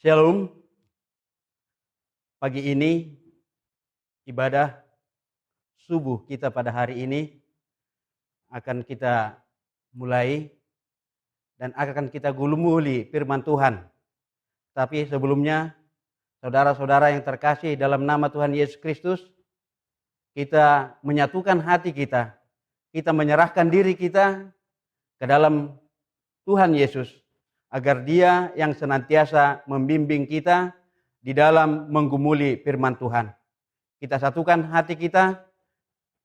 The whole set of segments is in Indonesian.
Shalom. Pagi ini ibadah subuh kita pada hari ini akan kita mulai dan akan kita gumuli firman Tuhan. Tapi sebelumnya, saudara-saudara yang terkasih dalam nama Tuhan Yesus Kristus, kita menyatukan hati kita, kita menyerahkan diri kita ke dalam Tuhan Yesus, agar Dia yang senantiasa membimbing kita di dalam menggumuli firman Tuhan. Kita satukan hati kita,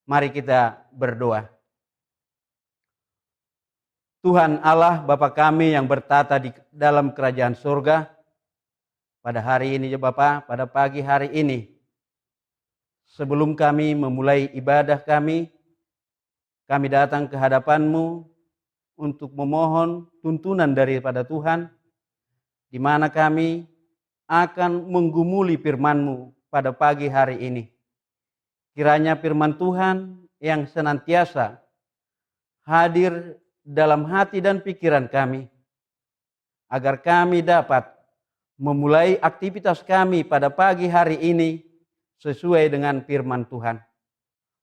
mari kita berdoa. Tuhan Allah Bapa kami yang bertata di dalam kerajaan surga, pada hari ini ya Bapa, pada pagi hari ini, sebelum kami memulai ibadah kami datang ke hadapan-Mu untuk memohon tuntunan daripada Tuhan, di mana kami akan menggumuli firman-Mu pada pagi hari ini. Kiranya firman Tuhan yang senantiasa hadir dalam hati dan pikiran kami, agar kami dapat memulai aktivitas kami pada pagi hari ini sesuai dengan firman Tuhan.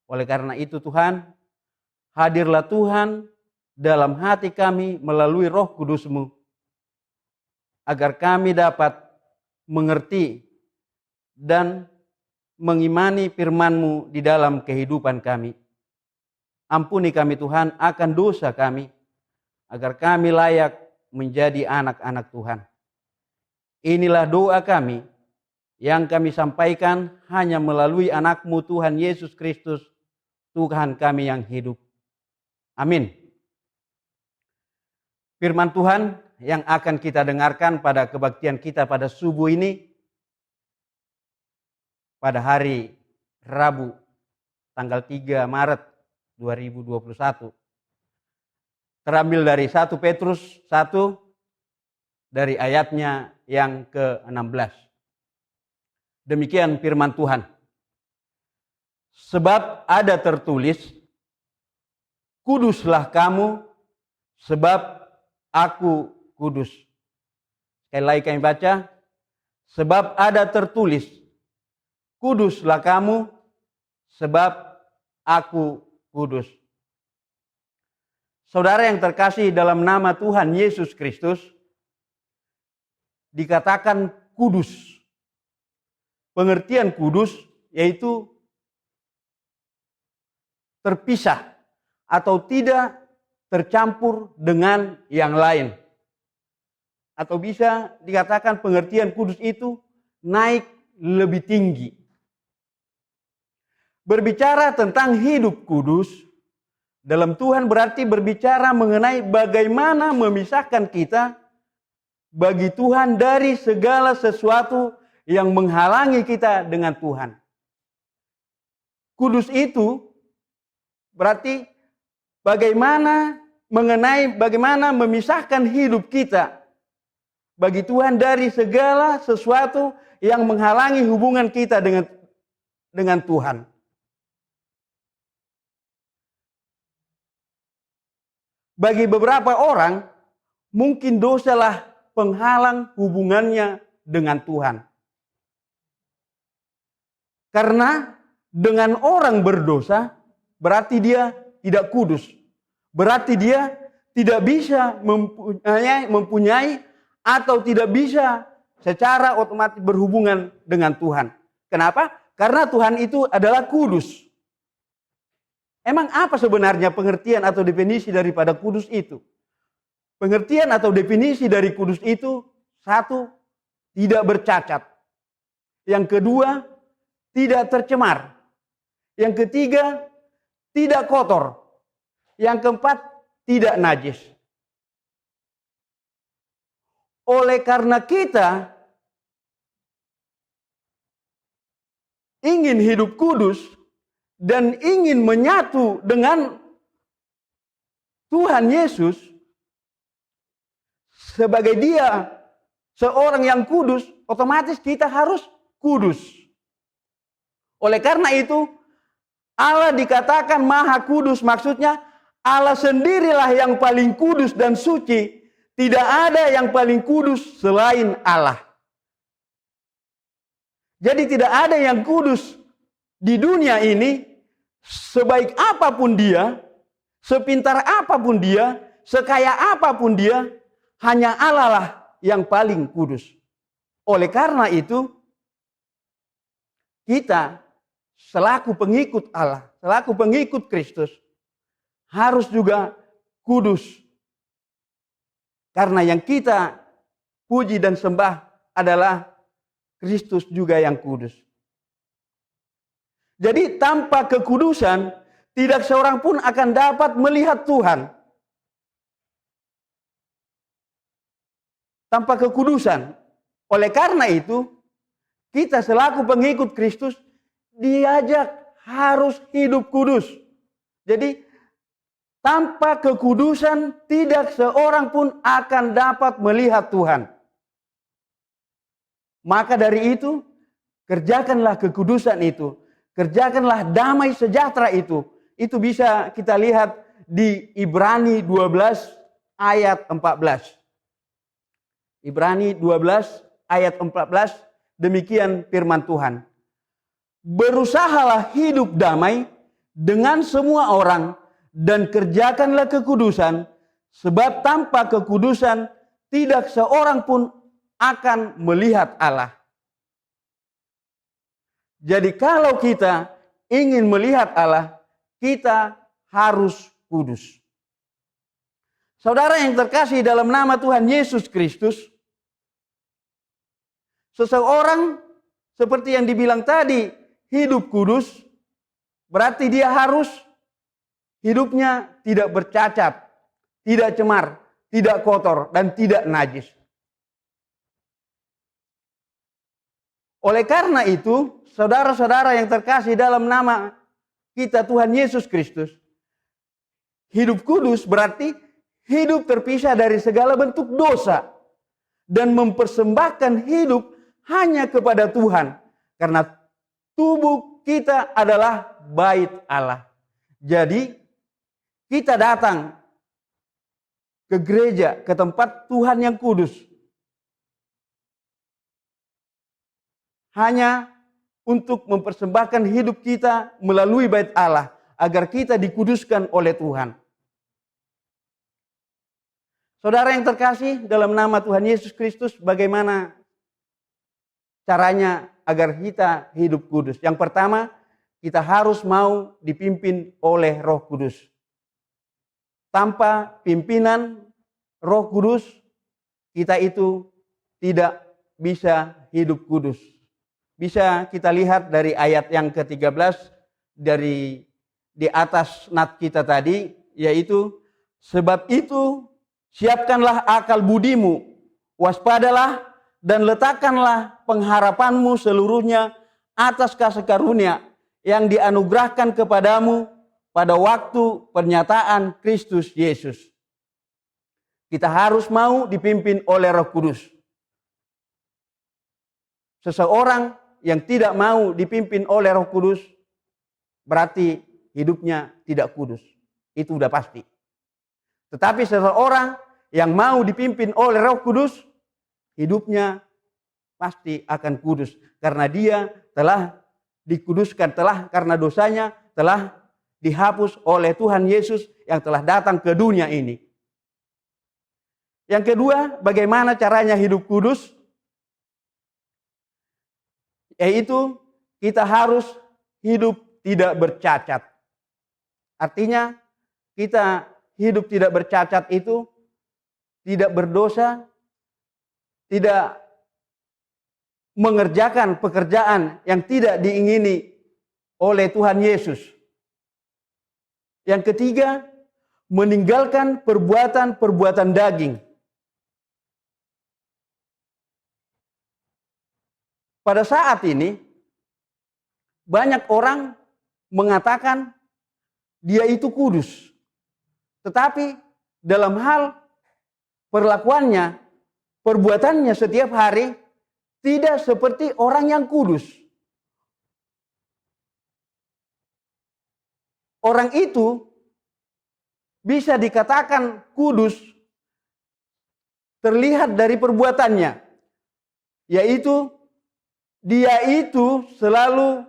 Oleh karena itu Tuhan, hadirlah Tuhan dalam hati kami melalui Roh Kudus-Mu, agar kami dapat mengerti dan mengimani firman-Mu di dalam kehidupan kami. Ampuni kami Tuhan akan dosa kami, agar kami layak menjadi anak-anak Tuhan. Inilah doa kami yang kami sampaikan hanya melalui anak-Mu Tuhan Yesus Kristus, Tuhan kami yang hidup. Amin. Firman Tuhan yang akan kita dengarkan pada kebaktian kita pada subuh ini, pada hari Rabu tanggal 3 Maret 2021. Terambil dari 1 Petrus 1 dari ayatnya yang ke-16. Demikian firman Tuhan. Sebab ada tertulis, kuduslah kamu sebab Aku kudus. Sekali lagi kami baca. Sebab ada tertulis, kuduslah kamu sebab Aku kudus. Saudara yang terkasih dalam nama Tuhan Yesus Kristus, dikatakan kudus. Pengertian kudus yaitu terpisah atau tidak tercampur dengan yang lain. Atau bisa dikatakan pengertian kudus itu naik lebih tinggi. Berbicara tentang hidup kudus dalam Tuhan berarti berbicara mengenai bagaimana memisahkan kita bagi Tuhan dari segala sesuatu yang menghalangi kita dengan Tuhan. Kudus itu berarti bagaimana memisahkan hidup kita bagi Tuhan dari segala sesuatu yang menghalangi hubungan kita dengan Tuhan. Bagi beberapa orang, mungkin dosalah penghalang hubungannya dengan Tuhan. Karena dengan orang berdosa, berarti dia tidak kudus. Berarti dia tidak bisa mempunyai atau tidak bisa secara otomatis berhubungan dengan Tuhan. Kenapa? Karena Tuhan itu adalah kudus. Emang apa sebenarnya pengertian atau definisi daripada kudus itu? Pengertian atau definisi dari kudus itu, satu, tidak bercacat. Yang kedua, tidak tercemar. Yang ketiga, tidak kotor. Yang keempat, tidak najis. Oleh karena kita ingin hidup kudus dan ingin menyatu dengan Tuhan Yesus sebagai Dia seorang yang kudus, otomatis kita harus kudus. Oleh karena itu, Allah dikatakan Maha Kudus, maksudnya Allah sendirilah yang paling kudus dan suci. Tidak ada yang paling kudus selain Allah. Jadi tidak ada yang kudus di dunia ini, sebaik apapun dia, sepintar apapun dia, sekaya apapun dia, hanya Allah lah yang paling kudus. Oleh karena itu, kita selaku pengikut Allah, selaku pengikut Kristus, harus juga kudus. Karena yang kita puji dan sembah adalah Kristus juga yang kudus. Jadi tanpa kekudusan, tidak seorang pun akan dapat melihat Tuhan. Tanpa kekudusan. Oleh karena itu, kita selaku pengikut Kristus diajak harus hidup kudus. Jadi tanpa kekudusan tidak seorang pun akan dapat melihat Tuhan. Maka dari itu, kerjakanlah kekudusan itu. Kerjakanlah damai sejahtera itu. Itu bisa kita lihat di Ibrani 12 ayat 14. Ibrani 12 ayat 14, demikian firman Tuhan. Berusahalah hidup damai dengan semua orang dan kerjakanlah kekudusan, sebab tanpa kekudusan tidak seorang pun akan melihat Allah. Jadi kalau kita ingin melihat Allah, kita harus kudus. Saudara yang terkasih dalam nama Tuhan Yesus Kristus, seseorang seperti yang dibilang tadi, hidup kudus, berarti dia harus hidupnya tidak bercacat, tidak cemar, tidak kotor, dan tidak najis. Oleh karena itu, saudara-saudara yang terkasih dalam nama kita Tuhan Yesus Kristus, hidup kudus berarti hidup terpisah dari segala bentuk dosa dan mempersembahkan hidup hanya kepada Tuhan, karena tubuh kita adalah bait Allah. Jadi kita datang ke gereja, ke tempat Tuhan yang kudus, hanya untuk mempersembahkan hidup kita melalui bait Allah, agar kita dikuduskan oleh Tuhan. Saudara yang terkasih dalam nama Tuhan Yesus Kristus, bagaimana caranya agar kita hidup kudus? Yang pertama, kita harus mau dipimpin oleh Roh Kudus. Tanpa pimpinan Roh Kudus, kita itu tidak bisa hidup kudus. Bisa kita lihat dari ayat yang ke-13 dari di atas nat kita tadi, yaitu sebab itu siapkanlah akal budimu, waspadalah dan letakkanlah pengharapanmu seluruhnya atas kasih karunia yang dianugerahkan kepadamu pada waktu pernyataan Kristus Yesus. Kita harus mau dipimpin oleh Roh Kudus. Seseorang yang tidak mau dipimpin oleh Roh Kudus berarti hidupnya tidak kudus. Itu udah pasti. Tetapi seseorang yang mau dipimpin oleh Roh Kudus, hidupnya pasti akan kudus. Karena dia telah dikuduskan, karena dosanya telah dihapus oleh Tuhan Yesus yang telah datang ke dunia ini. Yang kedua, bagaimana caranya hidup kudus? Yaitu kita harus hidup tidak bercacat. Artinya kita hidup tidak bercacat itu tidak berdosa, tidak mengerjakan pekerjaan yang tidak diingini oleh Tuhan Yesus. Yang ketiga, meninggalkan perbuatan-perbuatan daging. Pada saat ini, banyak orang mengatakan dia itu kudus. Tetapi dalam hal perlakuannya, perbuatannya setiap hari tidak seperti orang yang kudus. Orang itu bisa dikatakan kudus terlihat dari perbuatannya, yaitu Dia itu selalu,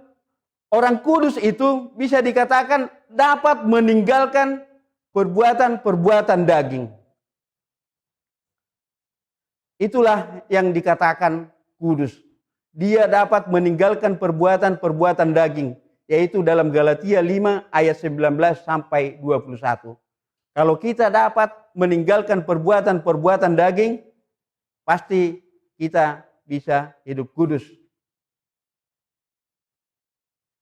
orang kudus itu bisa dikatakan dapat meninggalkan perbuatan-perbuatan daging. Itulah yang dikatakan kudus. Dia dapat meninggalkan perbuatan-perbuatan daging, yaitu dalam Galatia 5 ayat 19 sampai 21. Kalau kita dapat meninggalkan perbuatan-perbuatan daging, pasti kita bisa hidup kudus.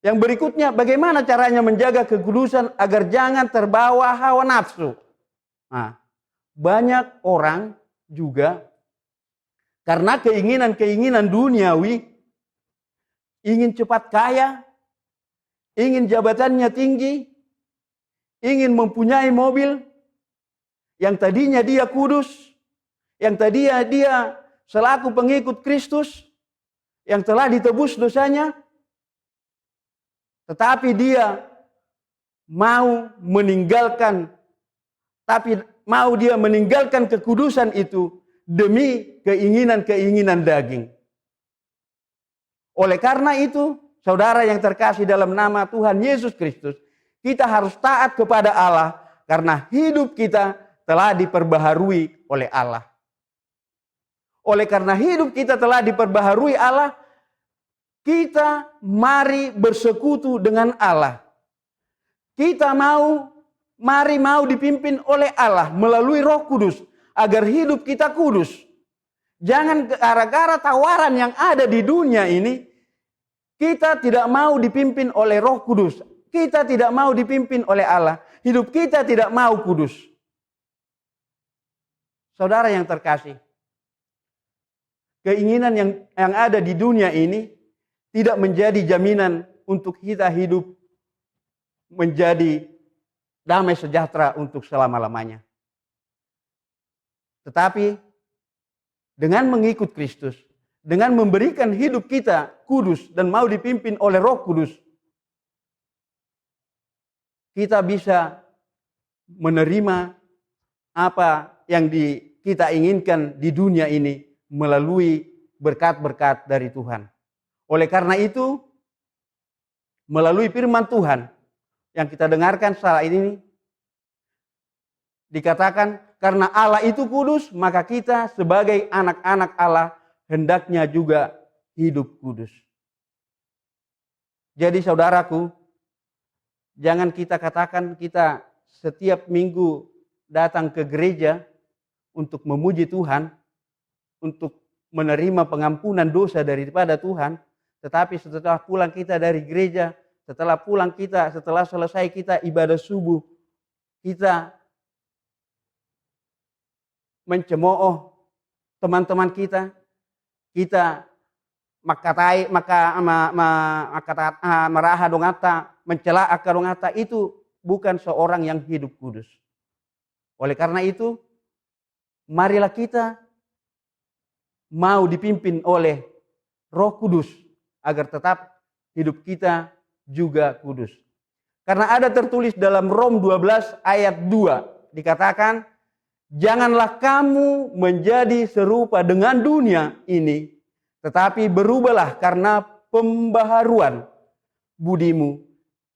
Yang berikutnya, bagaimana caranya menjaga kekudusan agar jangan terbawa hawa nafsu? Nah, banyak orang juga karena keinginan-keinginan duniawi, ingin cepat kaya, ingin jabatannya tinggi, ingin mempunyai mobil, yang tadinya dia kudus, yang tadinya dia selaku pengikut Kristus, yang telah ditebus dosanya, tetapi dia mau meninggalkan kekudusan itu demi keinginan-keinginan daging. Oleh karena itu, saudara yang terkasih dalam nama Tuhan Yesus Kristus, kita harus taat kepada Allah karena hidup kita telah diperbaharui oleh Allah. Oleh karena hidup kita telah diperbaharui Allah, kita mari bersekutu dengan Allah. Kita mari dipimpin oleh Allah melalui Roh Kudus agar hidup kita kudus. Jangan gara-gara tawaran yang ada di dunia ini, kita tidak mau dipimpin oleh Roh Kudus. Kita tidak mau dipimpin oleh Allah. Hidup kita tidak mau kudus. Saudara yang terkasih, keinginan yang ada di dunia ini tidak menjadi jaminan untuk kita hidup menjadi damai sejahtera untuk selama-lamanya. Tetapi dengan mengikut Kristus, dengan memberikan hidup kita kudus dan mau dipimpin oleh Roh Kudus, kita bisa menerima apa yang kita inginkan di dunia ini melalui berkat-berkat dari Tuhan. Oleh karena itu, melalui firman Tuhan yang kita dengarkan saat ini, dikatakan karena Allah itu kudus, maka kita sebagai anak-anak Allah hendaknya juga hidup kudus. Jadi saudaraku, jangan kita katakan kita setiap minggu datang ke gereja untuk memuji Tuhan, untuk menerima pengampunan dosa daripada Tuhan, tetapi setelah pulang kita dari gereja, setelah selesai kita ibadah subuh, kita mencemooh teman-teman kita maraha dongata, mencela dongata, itu bukan seorang yang hidup kudus. Oleh karena itu, marilah kita mau dipimpin oleh Roh Kudus agar tetap hidup kita juga kudus. Karena ada tertulis dalam Rom 12 ayat 2, dikatakan, janganlah kamu menjadi serupa dengan dunia ini, tetapi berubahlah karena pembaharuan budimu,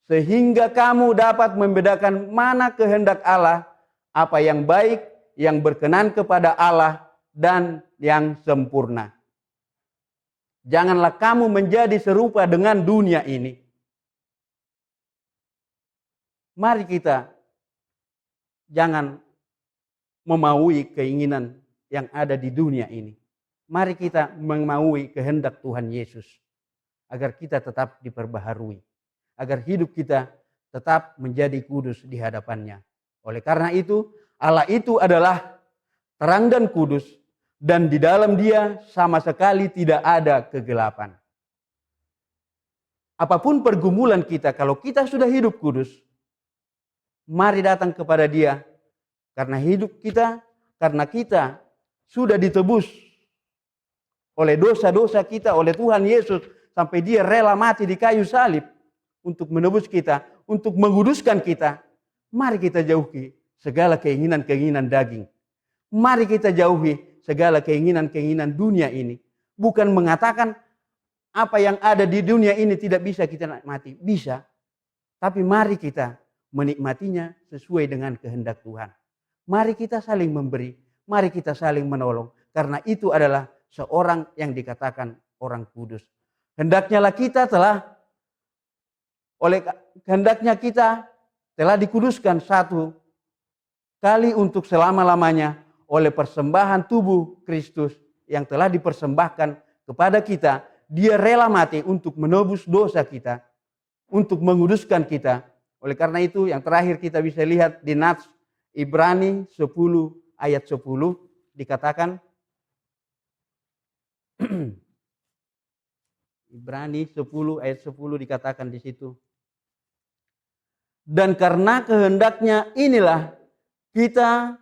sehingga kamu dapat membedakan mana kehendak Allah, apa yang baik, yang berkenan kepada Allah, dan yang sempurna. Janganlah kamu menjadi serupa dengan dunia ini. Mari kita jangan memaui keinginan yang ada di dunia ini. Mari kita memaui kehendak Tuhan Yesus agar kita tetap diperbaharui, agar hidup kita tetap menjadi kudus di hadapannya. Oleh karena itu, Allah itu adalah terang dan kudus, dan di dalam Dia sama sekali tidak ada kegelapan. Apapun pergumulan kita, kalau kita sudah hidup kudus, mari datang kepada Dia, karena kita sudah ditebus oleh dosa-dosa kita, oleh Tuhan Yesus, sampai Dia rela mati di kayu salib untuk menebus kita, untuk menguduskan kita. Mari kita jauhi segala keinginan-keinginan daging. Mari kita jauhi segala keinginan-keinginan dunia ini. Bukan mengatakan apa yang ada di dunia ini tidak bisa kita nikmati? Bisa. Tapi mari kita menikmatinya sesuai dengan kehendak Tuhan. Mari kita saling memberi. Mari kita saling menolong. Karena itu adalah seorang yang dikatakan orang kudus. Hendaknya kita telah dikuduskan satu kali untuk selama-lamanya oleh persembahan tubuh Kristus yang telah dipersembahkan kepada kita. Dia rela mati untuk menebus dosa kita, untuk menguduskan kita. Oleh karena itu yang terakhir kita bisa lihat di Nats Ibrani 10 ayat 10 dikatakan Ibrani 10 ayat 10 dikatakan di situ. Dan karena kehendaknya inilah kita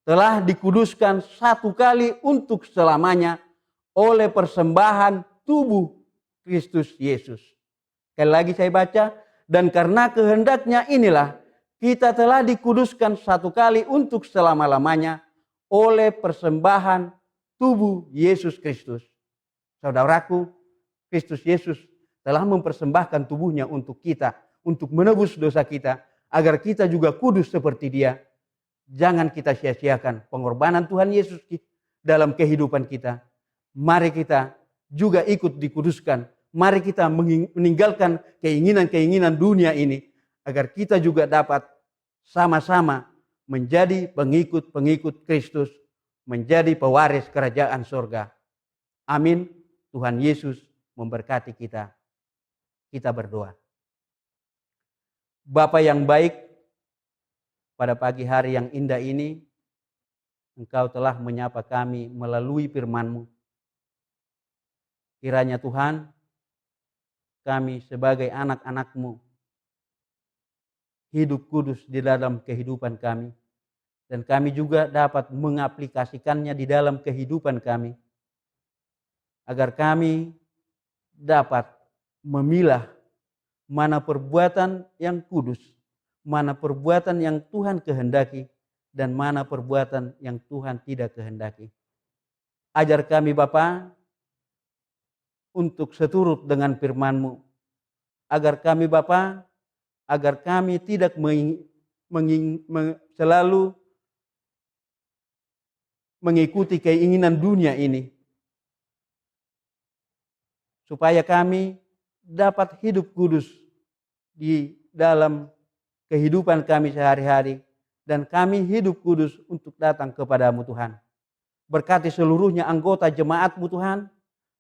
telah dikuduskan satu kali untuk selamanya oleh persembahan tubuh Kristus Yesus. Sekali lagi saya baca, dan karena kehendaknya inilah kita telah dikuduskan satu kali untuk selama-lamanya oleh persembahan tubuh Yesus Kristus. Saudaraku, Kristus Yesus telah mempersembahkan tubuhnya untuk kita, untuk menebus dosa kita, agar kita juga kudus seperti Dia. Jangan kita sia-siakan pengorbanan Tuhan Yesus dalam kehidupan kita. Mari kita juga ikut dikuduskan. Mari kita meninggalkan keinginan-keinginan dunia ini, agar kita juga dapat sama-sama menjadi pengikut-pengikut Kristus, menjadi pewaris kerajaan surga. Amin. Tuhan Yesus memberkati kita. Kita berdoa. Bapa yang baik, pada pagi hari yang indah ini, Engkau telah menyapa kami melalui firman-Mu. Kiranya Tuhan, kami sebagai anak-anak-Mu hidup kudus di dalam kehidupan kami. Dan kami juga dapat mengaplikasikannya di dalam kehidupan kami. Agar kami dapat memilah mana perbuatan yang kudus, mana perbuatan yang Tuhan kehendaki, dan mana perbuatan yang Tuhan tidak kehendaki. Ajar kami Bapa untuk seturut dengan firman-Mu. Agar kami Bapa, agar kami tidak selalu mengikuti keinginan dunia ini. Supaya kami dapat hidup kudus di dalam kehidupan kami sehari-hari. Dan kami hidup kudus untuk datang kepadamu Tuhan. Berkati seluruhnya anggota jemaat-Mu Tuhan.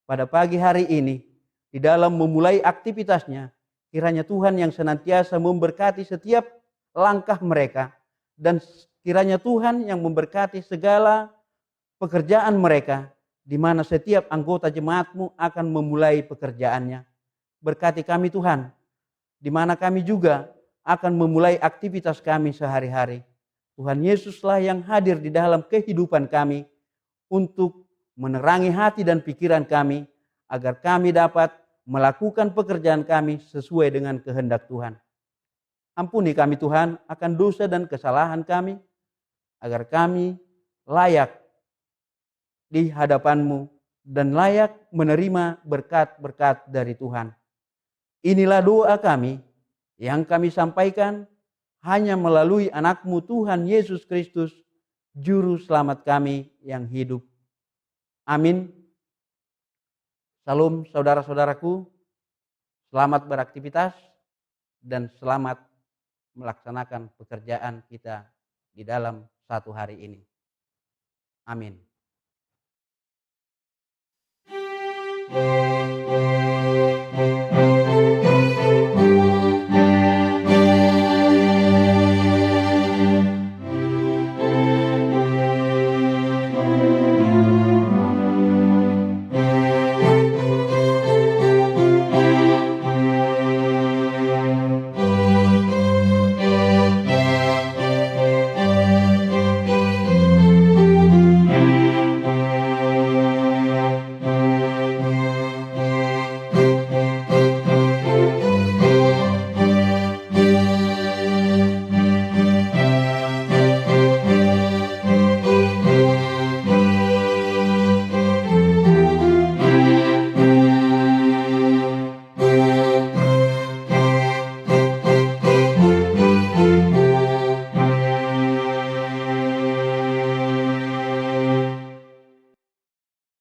Pada pagi hari ini, di dalam memulai aktivitasnya, kiranya Tuhan yang senantiasa memberkati setiap langkah mereka. Dan kiranya Tuhan yang memberkati segala pekerjaan mereka, di mana setiap anggota jemaat-Mu akan memulai pekerjaannya. Berkati kami Tuhan, di mana kami juga akan memulai aktivitas kami sehari-hari. Tuhan Yesuslah yang hadir di dalam kehidupan kami untuk menerangi hati dan pikiran kami, agar kami dapat melakukan pekerjaan kami sesuai dengan kehendak Tuhan. Ampuni kami Tuhan akan dosa dan kesalahan kami, agar kami layak di hadapan-Mu dan layak menerima berkat-berkat dari Tuhan. Inilah doa kami yang kami sampaikan hanya melalui anak-Mu Tuhan Yesus Kristus, Juru Selamat kami yang hidup. Amin. Salam saudara-saudaraku, selamat beraktivitas dan selamat melaksanakan pekerjaan kita di dalam satu hari ini. Amin.